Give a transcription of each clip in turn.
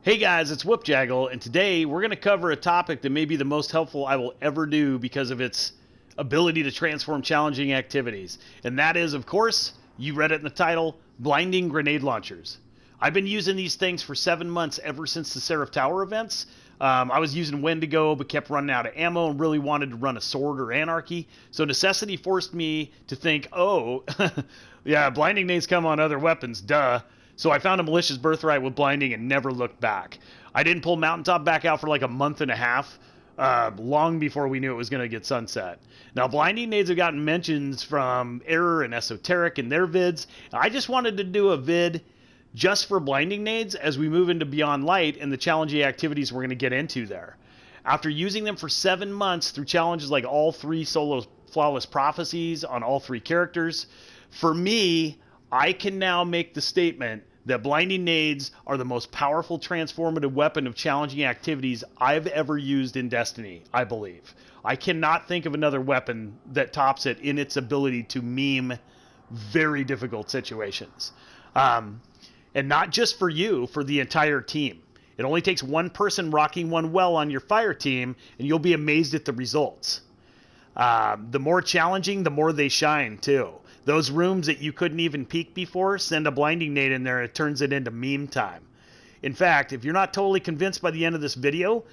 Hey guys, it's Whoopjaggle, and today we're going to cover a topic that may be the most helpful I will ever do because of its ability to transform challenging activities. And that is, of course, you read it in the title, blinding grenade launchers. I've been using these things for 7 months ever since the Seraph Tower events. I was using Wendigo, but kept running out of ammo and really wanted to run a Sword or Anarchy. So necessity forced me to think, oh, yeah, blinding nades come on other weapons, duh. So I found a malicious birthright with blinding and never looked back. I didn't pull Mountaintop back out for like a month and a half, long before we knew it was going to get sunset. Now, blinding nades have gotten mentions from Error and Esoteric in their vids. I just wanted to do a vid just for blinding nades as we move into Beyond Light and the challenging activities we're going to get into there. After using them for 7 months through challenges like all 3 solo flawless prophecies on all 3 characters, for me, I can now make the statement that blinding nades are the most powerful transformative weapon of challenging activities I've ever used in Destiny, I believe. I cannot think of another weapon that tops it in its ability to meme very difficult situations. And not just for you, for the entire team. It only takes one person rocking one well on your fire team, and you'll be amazed at the results. The more challenging, the more they shine, too. Those rooms that you couldn't even peek before, send a blinding nade in there and it turns it into meme time. In fact, if you're not totally convinced by the end of this video,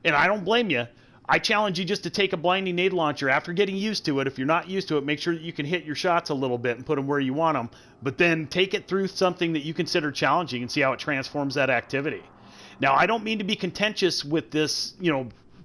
and I don't blame you, I challenge you just to take a blinding nade launcher after getting used to it. If you're not used to it, make sure that you can hit your shots a little bit and put them where you want them, but then take it through something that you consider challenging and see how it transforms that activity. Now, I don't mean to be contentious with this,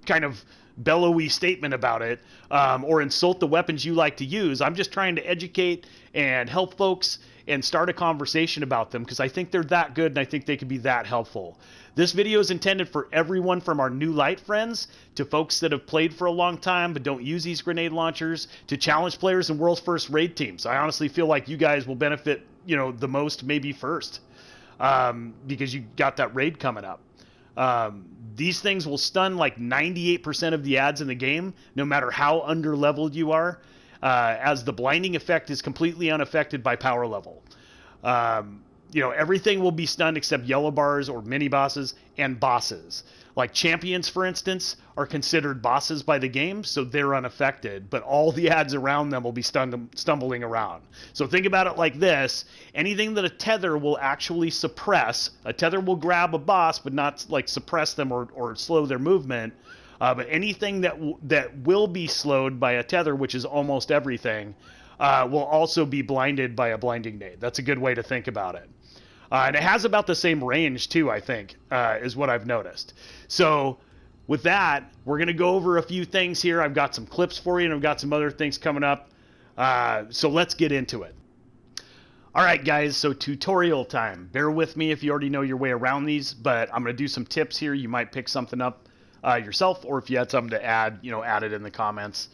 kind of bellowy statement about it, or insult the weapons you like to use. I'm just trying to educate and help folks and start a conversation about them because I think they're that good and I think they could be that helpful. This video is intended for everyone from our new light friends to folks that have played for a long time but don't use these grenade launchers to challenge players in world's first raid teams. I honestly feel like you guys will benefit, the most maybe first, because you got that raid coming up. These things will stun like 98% of the ads in the game, no matter how under-leveled you are, as the blinding effect is completely unaffected by power level. Everything will be stunned except yellow bars or mini-bosses and bosses. Like champions, for instance, are considered bosses by the game, so they're unaffected, but all the ads around them will be stumbling around. So think about it like this. Anything that a tether will actually suppress, a tether will grab a boss but not like suppress them or slow their movement, but anything that will be slowed by a tether, which is almost everything, will also be blinded by a blinding nade. That's a good way to think about it. And it has about the same range, too, I think, is what I've noticed. So with that, we're going to go over a few things here. I've got some clips for you, and I've got some other things coming up. So let's get into it. All right, guys, so tutorial time. Bear with me if you already know your way around these, but I'm going to do some tips here. You might pick something up yourself, or if you had something to add, add it in the comments.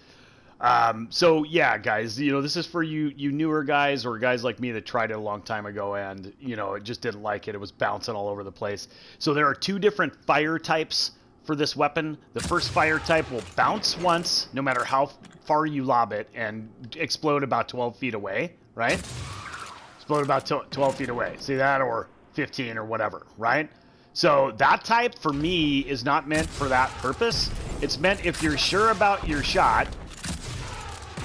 So yeah, guys, this is for you newer guys or guys like me that tried it a long time ago and, it just didn't like it. It was bouncing all over the place. So there are 2 different fire types for this weapon. The first fire type will bounce once, no matter how far you lob it, and explode about 12 feet away, right? Explode about 12 feet away. See that? Or 15 or whatever, right? So that type for me is not meant for that purpose. It's meant if you're sure about your shot,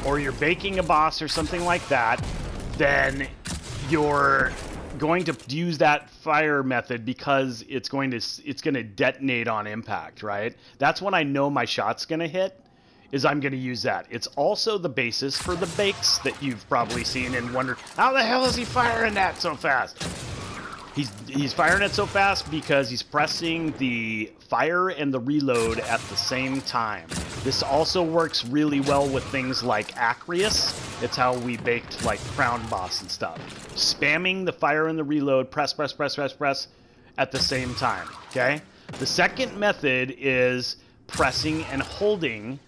or you're baking a boss or something like that, then you're going to use that fire method because it's going to detonate on impact, right? That's when I know my shot's going to hit, is I'm going to use that. It's also the basis for the bakes that you've probably seen and wondered, how the hell is he firing that so fast? He's firing it so fast because he's pressing the fire and the reload at the same time. This also works really well with things like Acreus. It's how we baked like Crown Boss and stuff. Spamming the fire and the reload, press at the same time, okay? The second method is pressing and holding,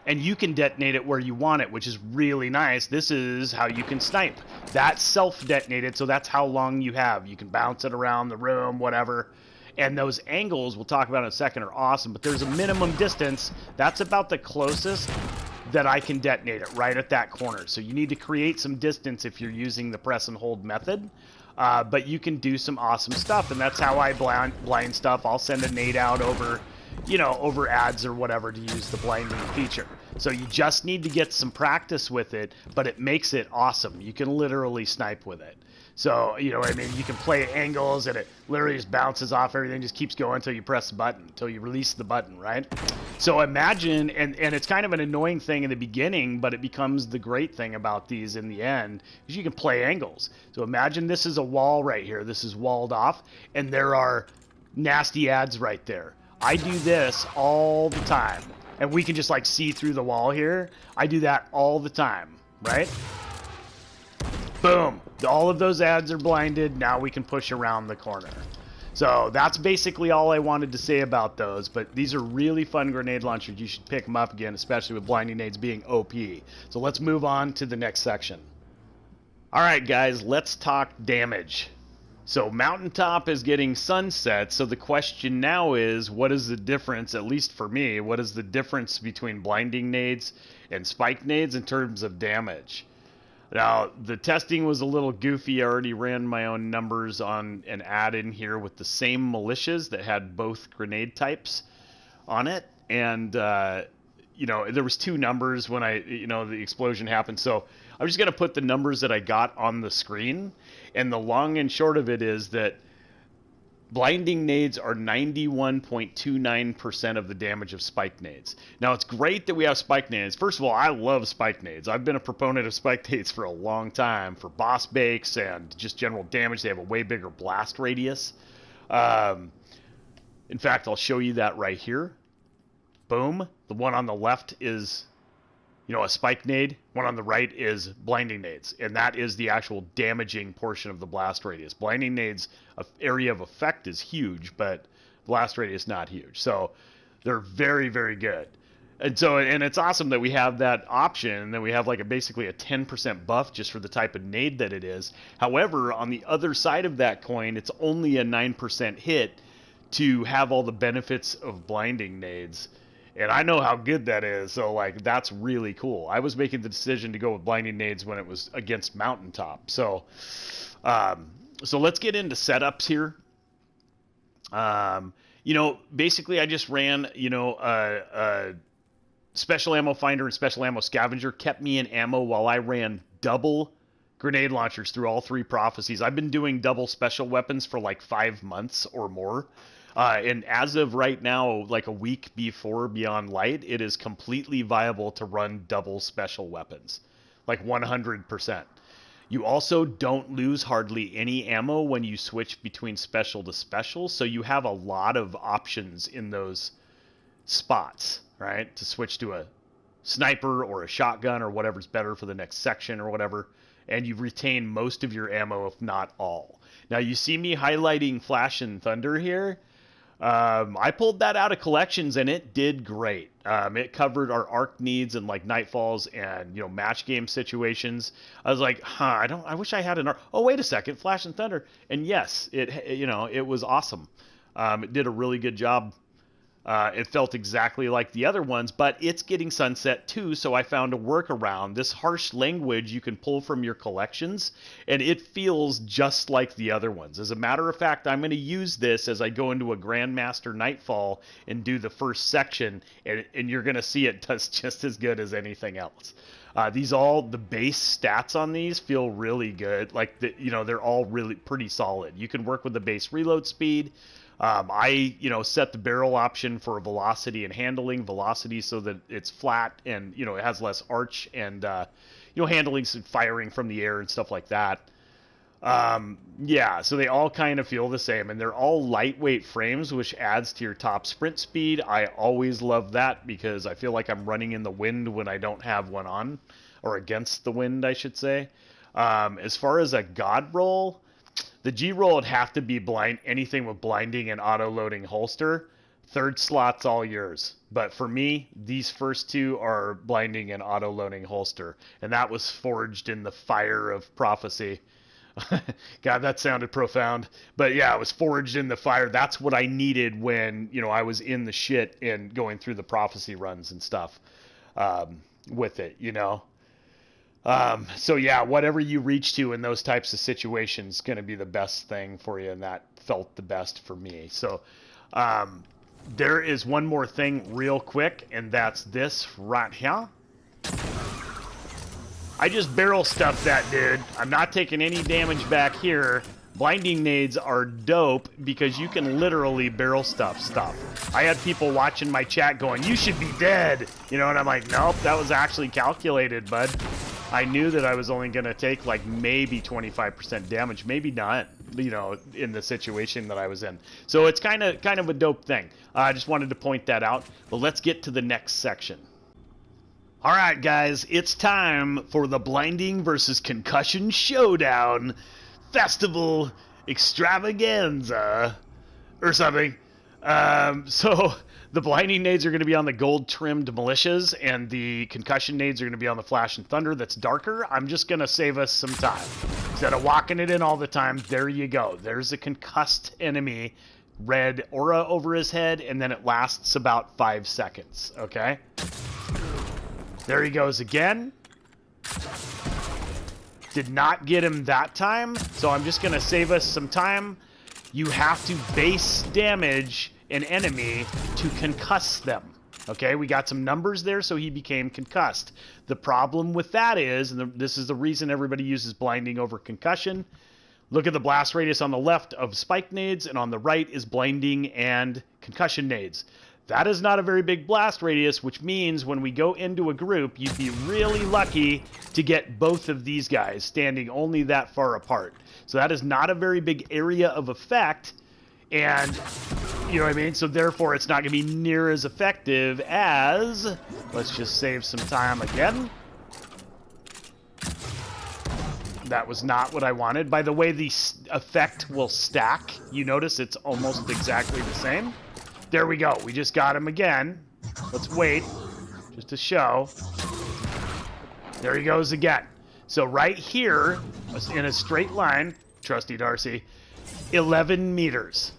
and you can detonate it where you want it, which is really nice. This is how you can snipe. That's self-detonated, so that's how long you have. You can bounce it around the room, whatever. And those angles, we'll talk about in a second, are awesome. But there's a minimum distance. That's about the closest that I can detonate it, right at that corner. So you need to create some distance if you're using the press and hold method. But you can do some awesome stuff, and that's how I blind stuff. I'll send a nade out over, over ads or whatever to use the blinding feature. So you just need to get some practice with it, but it makes it awesome. You can literally snipe with it. So, you know what I mean? You can play angles, and it literally just bounces off. Everything just keeps going until you press the button, until you release the button, right? So imagine, and it's kind of an annoying thing in the beginning, but it becomes the great thing about these in the end, is you can play angles. So imagine this is a wall right here. This is walled off, and there are nasty ads right there. I do this all the time, and we can just like see through the wall here. I do that all the time, right? Boom. All of those ads are blinded. Now we can push around the corner. So that's basically all I wanted to say about those. But these are really fun grenade launchers. You should pick them up again, especially with blinding nades being OP. So let's move on to the next section. All right, guys, let's talk damage. So Mountaintop is getting sunset. So the question now is, what is the difference, at least for me, what is the difference between blinding nades and spike nades in terms of damage? Now, the testing was a little goofy. I already ran my own numbers on an ad in here with the same militias that had both grenade types on it. And, there was two numbers when the explosion happened. So I'm just going to put the numbers that I got on the screen. And the long and short of it is that blinding nades are 91.29% of the damage of spike nades. Now, it's great that we have spike nades. First of all, I love spike nades. I've been a proponent of spike nades for a long time for boss bakes and just general damage. They have a way bigger blast radius. In fact, I'll show you that right here. Boom. The one on the left is, a spike nade. One on the right is blinding nades. And that is the actual damaging portion of the blast radius. Blinding nades, area of effect is huge, but blast radius not huge. So they're very, very good. And it's awesome that we have that option, and then we have basically a 10% buff just for the type of nade that it is. However, on the other side of that coin, it's only a 9% hit to have all the benefits of blinding nades. And I know how good that is, so that's really cool. I was making the decision to go with blinding nades when it was against Mountaintop. So let's get into setups here. Basically I just ran, a special ammo finder and special ammo scavenger kept me in ammo while I ran double grenade launchers through all three prophecies. I've been doing double special weapons for 5 months or more. And as of right now, a week before Beyond Light, it is completely viable to run double special weapons. 100%. You also don't lose hardly any ammo when you switch between special to special, so you have a lot of options in those spots, right? To switch to a sniper or a shotgun or whatever's better for the next section or whatever, and you retain most of your ammo, if not all. Now, you see me highlighting Flash and Thunder here. I pulled that out of collections and it did great. It covered our arc needs and Nightfalls and, match game situations. I was like, I wish I had an arc. Oh, wait a second, Flash and Thunder. And yes, it was awesome. It did a really good job. It felt exactly like the other ones, but it's getting sunset too, so I found a workaround. This harsh language you can pull from your collections, and it feels just like the other ones. As a matter of fact, I'm going to use this as I go into a Grandmaster Nightfall and do the first section, and you're going to see it does just as good as anything else. The base stats on these feel really good. They're all really pretty solid. You can work with the base reload speed. I set the barrel option for velocity and handling. Velocity so that it's flat and, it has less arch and, handling and firing from the air and stuff like that. So they all kind of feel the same, and they're all lightweight frames, which adds to your top sprint speed. I always love that because I feel like I'm running in the wind when I don't have one on, or against the wind, I should say. As far as a god roll, the G roll would have to be anything with blinding and auto-loading holster. Third slot's all yours. But for me, these first two are blinding and auto-loading holster. And that was forged in the fire of prophecy. God, that sounded profound. But yeah, it was forged in the fire. That's what I needed when, I was in the shit and going through the prophecy runs and stuff with it, So yeah, whatever you reach to in those types of situations is going to be the best thing for you, and that felt the best for me. So there is one more thing real quick, and that's this right here. I just barrel stuffed that dude. I'm not taking any damage back here. Blinding nades are dope because you can literally barrel stuff. I had people watching my chat going, "You should be dead," you know, and I'm like, nope, that was actually calculated, bud. I knew that I was only going to take like maybe 25% damage, maybe not, you know, in the situation that I was in. So it's kind of a dope thing. I just wanted to point that out. But let's get to the next section. All right, guys, it's time for the Blinding versus Concussion Showdown Festival Extravaganza or something. So the Blinding nades are going to be on the gold-trimmed militias, and the Concussion nades are going to be on the Flash and Thunder that's darker. I'm just going to save us some time. Instead of walking it in all the time, there you go. There's a concussed enemy, red aura over his head, and then it lasts about 5 seconds, okay? There he goes again. Did not get him that time, so I'm just going to save us some time. You have to base damage an enemy to concuss them. Okay, we got some numbers there, so he became concussed. The problem with that is, and this is the reason everybody uses blinding over concussion, look at the blast radius on the left of spike nades, and on the right is blinding and concussion nades. That is not a very big blast radius, which means when we go into a group, you'd be really lucky to get both of these guys standing only that far apart. So that is not a very big area of effect, and you know what I mean? So therefore, it's not going to be near as effective as... Let's just save some time again. That was not what I wanted. By the way, the effect will stack. You notice it's almost exactly the same. There we go. We just got him again. Let's wait just to show. There he goes again. So right here, in a straight line, trusty Darcy, 11 meters.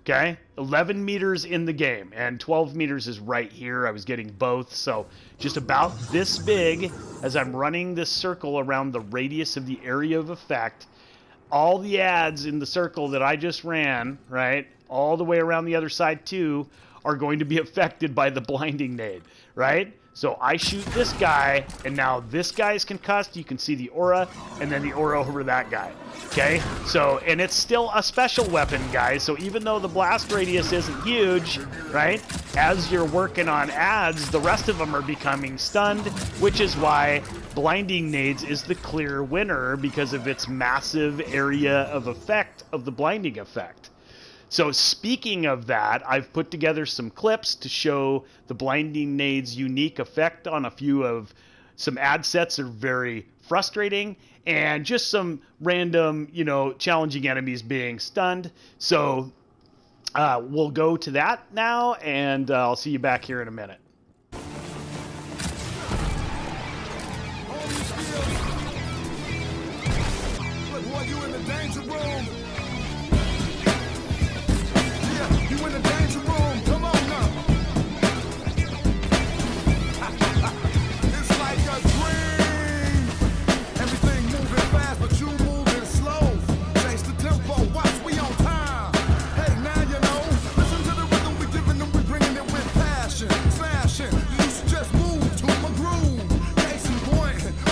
Okay? 11 meters in the game, and 12 meters is right here. I was getting both, so just about this big as I'm running this circle around the radius of the area of effect. All the ads in the circle that I just ran, right, all the way around the other side too, are going to be affected by the blinding nade, right? So I shoot this guy, and now this guy's concussed. You can see the aura, and then the aura over that guy. Okay? So, and it's still a special weapon, guys. So even though the blast radius isn't huge, right? As you're working on ads, the rest of them are becoming stunned, which is why blinding nades is the clear winner because of its massive area of effect of the blinding effect. So speaking of that, I've put together some clips to show the blinding nade's unique effect on a few of some ad sets that are very frustrating, and just some random, you know, challenging enemies being stunned. So we'll go to that now, and I'll see you back here in a minute.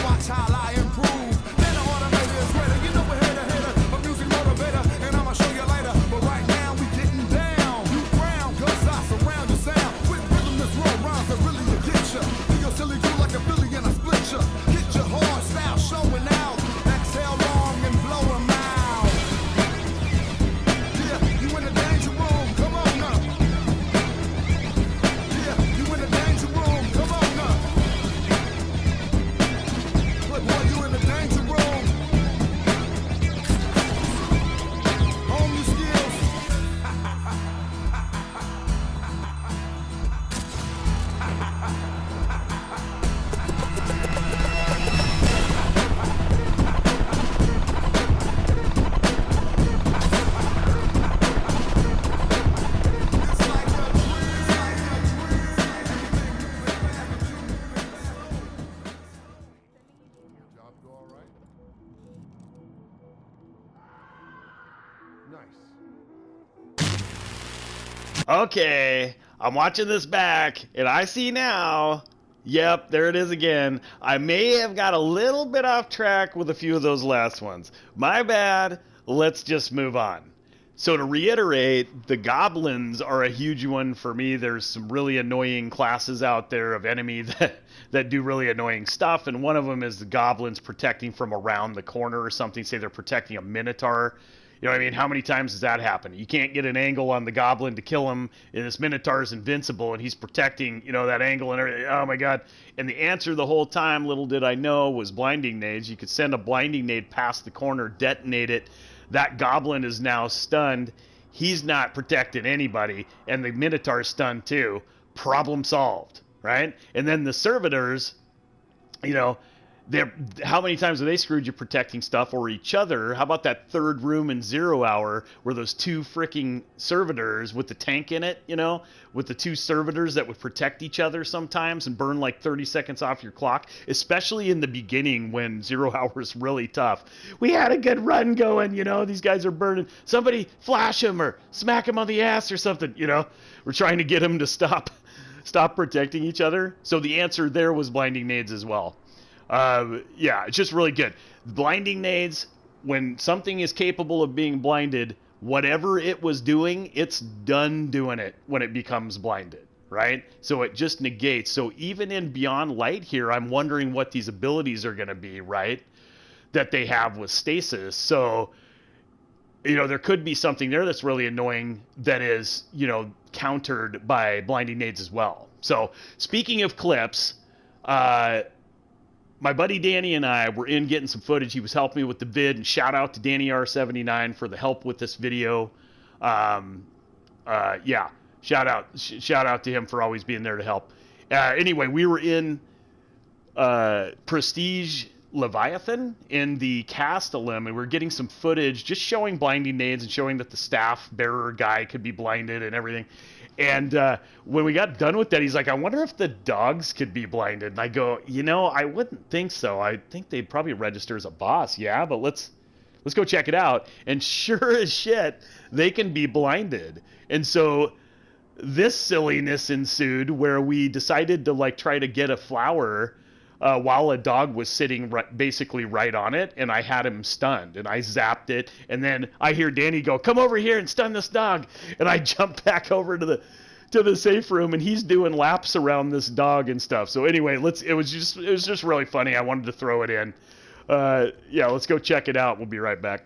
Watch how I improve. Then the automated is ready. You know we're here to hit her. A music motivator. Okay, I'm watching this back, and I see now. Yep, there it is again. I may have got a little bit off track with a few of those last ones. My bad. Let's just move on. So to reiterate, the goblins are a huge one for me. There's some really annoying classes out there of enemy that do really annoying stuff, and one of them is the goblins protecting from around the corner or something. Say they're protecting a minotaur. You know what I mean? How many times does that happen? You can't get an angle on the goblin to kill him, and this minotaur is invincible, and he's protecting, that angle and everything. Oh my god. And the answer the whole time, little did I know, was blinding nades. You could send a blinding nade past the corner, detonate it. That goblin is now stunned. He's not protecting anybody, and the minotaur's stunned too. Problem solved, right? And then the servitors, how many times have they screwed you protecting stuff or each other? How about that third room in 0 hour where those two freaking servitors with the tank in it, with the two servitors that would protect each other sometimes and burn like 30 seconds off your clock, especially in the beginning when 0 hour is really tough. We had a good run going, these guys are burning. Somebody flash him or smack him on the ass or something, We're trying to get him to stop protecting each other. So the answer there was blinding nades as well. It's just really good. Blinding nades, when something is capable of being blinded, whatever it was doing, it's done doing it when it becomes blinded, right? So it just negates. So even in Beyond Light here, I'm wondering what these abilities are going to be, right? That they have with stasis. So, there could be something there that's really annoying that is, countered by blinding nades as well. So speaking of clips, my buddy Danny and I were in getting some footage. He was helping me with the vid, and shout out to Danny R79 for the help with this video. Shout out to him for always being there to help. Anyway, we were in Prestige Leviathan in the Castellum, and we were getting some footage just showing blinding nades and showing that the staff bearer guy could be blinded and everything. And when we got done with that, he's like, I wonder if the dogs could be blinded. And I go, I wouldn't think so. I think they'd probably register as a boss. Yeah, but let's go check it out. And sure as shit, they can be blinded. And so this silliness ensued where we decided to try to get a flower while a dog was sitting basically right on it, and I had him stunned, and I zapped it, and then I hear Danny go, come over here and stun this dog, and I jump back over to the safe room, and he's doing laps around this dog and stuff. So anyway, it was just really funny. I wanted to throw it in. Let's go check it out. We'll be right back.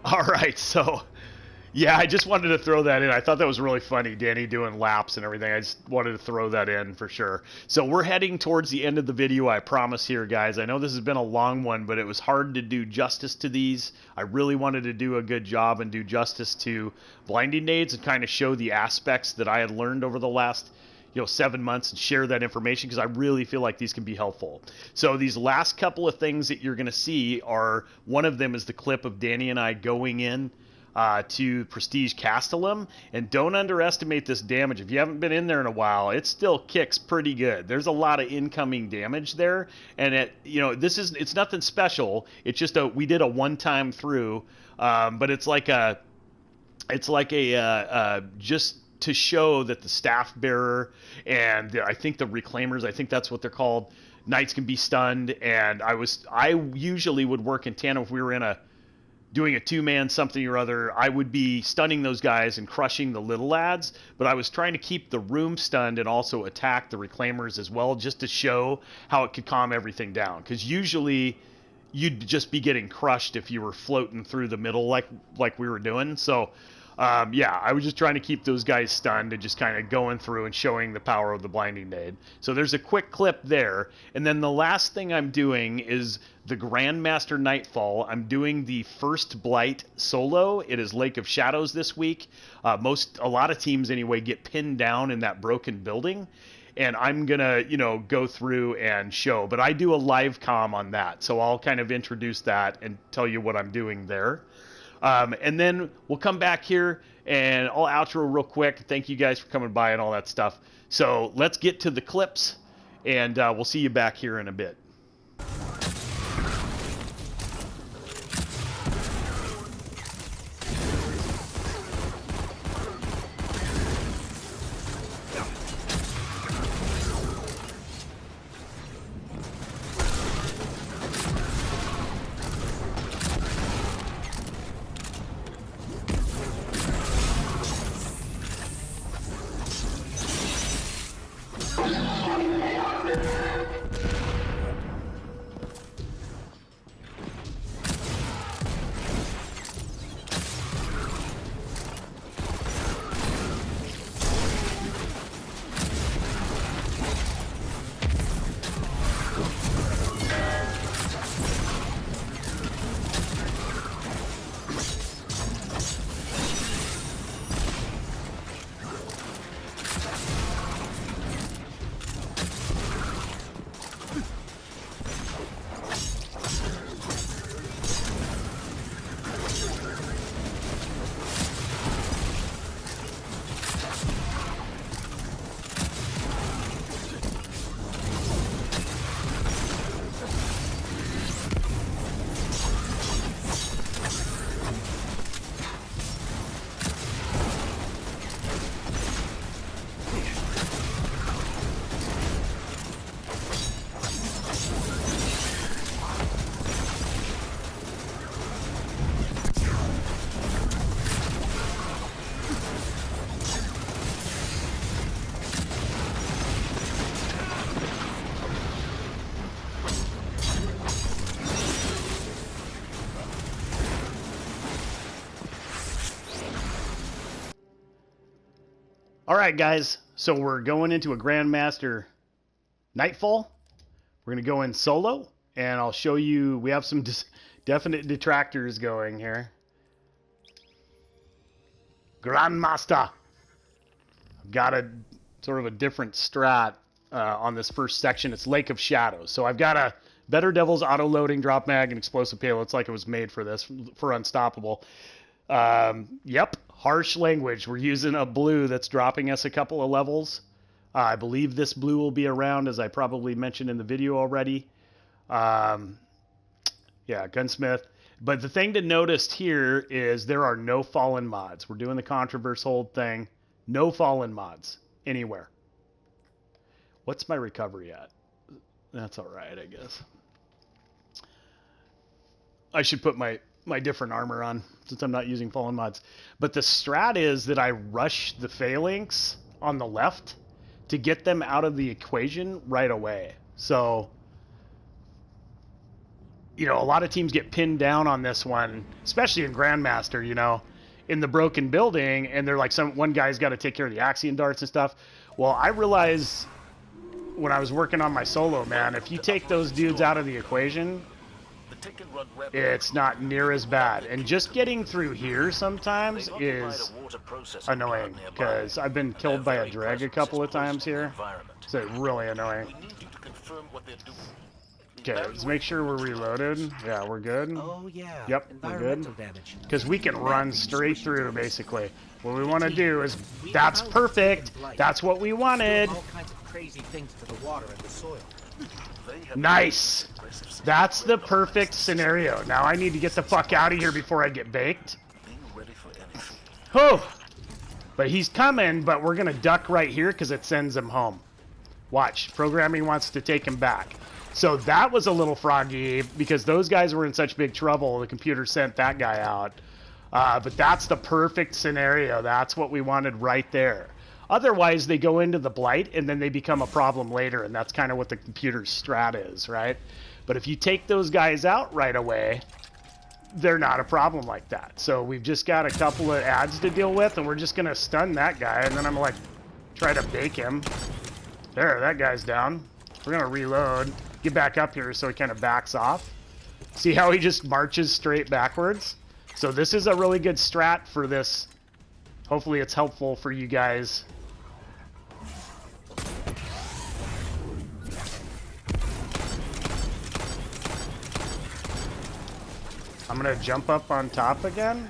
All right, so yeah, I just wanted to throw that in. I thought that was really funny, Danny doing laps and everything. I just wanted to throw that in for sure. So we're heading towards the end of the video, I promise here, guys. I know this has been a long one, but it was hard to do justice to these. I really wanted to do a good job and do justice to blinding nades and kind of show the aspects that I had learned over the last 7 months and share that information because I really feel like these can be helpful. So these last couple of things that you're going to see are, one of them is the clip of Danny and I going in to Prestige Castellum, and don't underestimate this damage. If you haven't been in there in a while, it still kicks pretty good. There's a lot of incoming damage there, and it's nothing special. It's just we did a one-time through, but it's like a just to show that the staff bearer and I think the reclaimers, I think that's what they're called, knights can be stunned, and I usually would work in tandem if we were doing a two-man something or other. I would be stunning those guys and crushing the little lads, but I was trying to keep the room stunned and also attack the reclaimers as well, just to show how it could calm everything down. Because usually you'd just be getting crushed if you were floating through the middle like we were doing. So yeah, I was just trying to keep those guys stunned and just kind of going through and showing the power of the blinding nade. So there's a quick clip there. And then the last thing I'm doing is the Grandmaster Nightfall. I'm doing the first Blight solo. It is Lake of Shadows this week. A lot of teams anyway get pinned down in that broken building. And I'm going to, go through and show. But I do a live comm on that. So I'll kind of introduce that and tell you what I'm doing there. And then we'll come back here and I'll outro real quick. Thank you guys for coming by and all that stuff. So let's get to the clips, and we'll see you back here in a bit. All right, guys, so we're going into a Grandmaster Nightfall. We're going to go in solo, and I'll show you, we have some definite detractors going here. Grandmaster. I've got a sort of a different strat on this first section. It's Lake of Shadows. So I've got a Better Devil's auto-loading drop mag and explosive payload. It's like it was made for this, for Unstoppable. Yep. Harsh language. We're using a blue that's dropping us a couple of levels. I believe this blue will be around, as I probably mentioned in the video already. Yeah, Gunsmith. But the thing to notice here is there are no fallen mods. We're doing the Controverse hold thing. No fallen mods anywhere. What's my recovery at? That's all right, I guess. I should put my different armor on since I'm not using fallen mods. But the strat is that I rush the phalanx on the left to get them out of the equation right away. So, a lot of teams get pinned down on this one, especially in Grandmaster, in the broken building, and they're like, one guy's got to take care of the Axion darts and stuff. Well, I realized when I was working on my solo, man, if you take those dudes out of the equation, it's not near as bad. And just getting through here sometimes is annoying, because I've been killed by a drag a couple of times here. So it's really annoying. Okay, let's make sure we're reloaded. Yeah, we're good. Oh yeah. Yep, we're good. Because we can run straight through, basically. What we want to do is, that's perfect. That's what we wanted. All kinds of crazy things to the water and the soil. Nice. That's the perfect scenario. Now I need to get the fuck out of here before I get baked. Oh, but he's coming, but we're going to duck right here because it sends him home. Watch, programming wants to take him back. So that was a little froggy because those guys were in such big trouble. The computer sent that guy out. But that's the perfect scenario. That's what we wanted right there. Otherwise, they go into the blight and then they become a problem later, and that's kind of what the computer's strat is, right? But if you take those guys out right away, they're not a problem like that. So we've just got a couple of ads to deal with, and we're just going to stun that guy, and then I'm like, try to bake him. There, that guy's down. We're going to reload, get back up here so he kind of backs off. See how he just marches straight backwards? So this is a really good strat for this. Hopefully it's helpful for you guys. I'm gonna jump up on top again.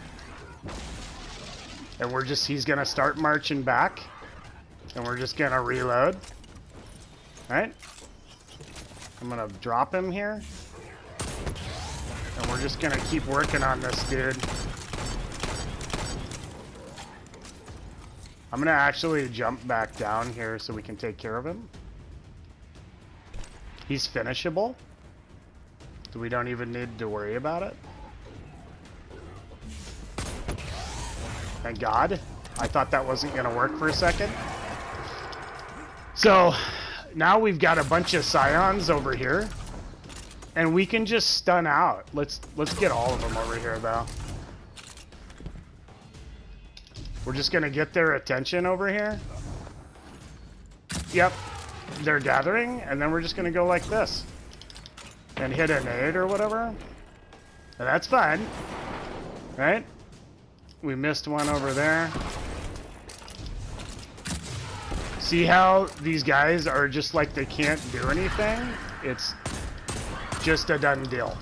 And he's gonna start marching back. And we're just gonna reload. Right? I'm gonna drop him here. And we're just gonna keep working on this dude. I'm gonna actually jump back down here so we can take care of him. He's finishable. So we don't even need to worry about it. Thank God. I thought that wasn't gonna work for a second. So now we've got a bunch of scions over here. And we can just stun out. Let's get all of them over here though. We're just gonna get their attention over here. Yep, they're gathering, and then we're just gonna go like this. And hit a nade or whatever. And that's fine, right? We missed one over there. See how these guys are just like they can't do anything? It's just a done deal.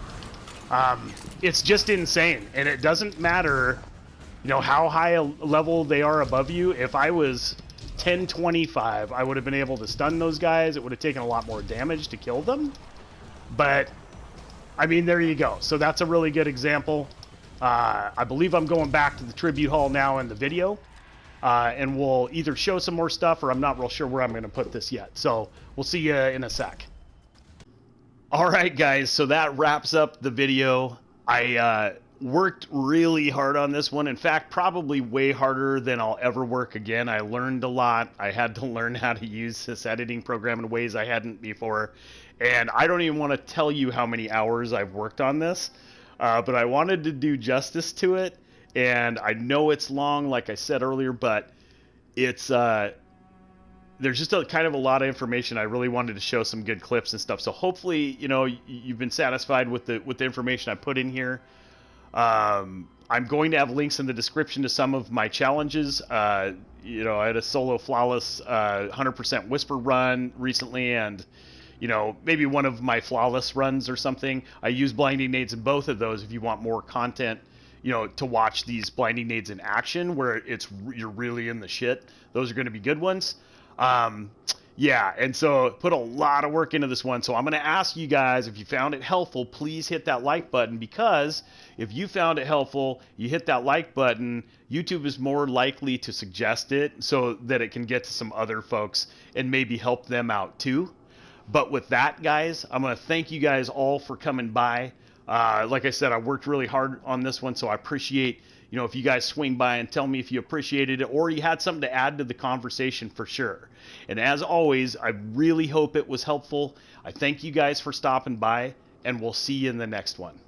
It's just insane, and it doesn't matter, you know, how high a level they are above you. If I was 1025, I would have been able to stun those guys. It would have taken a lot more damage to kill them. But, I mean, there you go. So that's a really good example. I believe I'm going back to the Tribute Hall now in the video. And we'll either show some more stuff, or I'm not real sure where I'm going to put this yet. So we'll see you in a sec. All right, guys. So that wraps up the video. I worked really hard on this one. In fact, probably way harder than I'll ever work again. I learned a lot. I had to learn how to use this editing program in ways I hadn't before. And I don't even want to tell you how many hours I've worked on this. But I wanted to do justice to it. And I know it's long, like I said earlier, but it's there's just kind of a lot of information. I really wanted to show some good clips and stuff. So hopefully, you know, you've been satisfied with the information I put in here. I'm going to have links in the description to some of my challenges. You know, I had a solo flawless 100% whisper run recently, and you know, maybe one of my flawless runs or something. I use blinding nades in both of those if you want more content, you know, to watch these blinding nades in action where you're really in the shit. Those are going to be good ones. Yeah, and so put a lot of work into this one. So I'm going to ask you guys, if you found it helpful, please hit that like button, because if you found it helpful, you hit that like button, YouTube is more likely to suggest it so that it can get to some other folks and maybe help them out too. But with that, guys, I'm going to thank you guys all for coming by. Like I said, I worked really hard on this one, so I appreciate, you know, if you guys swing by and tell me if you appreciated it or you had something to add to the conversation, for sure. And as always, I really hope it was helpful. I thank you guys for stopping by, and we'll see you in the next one.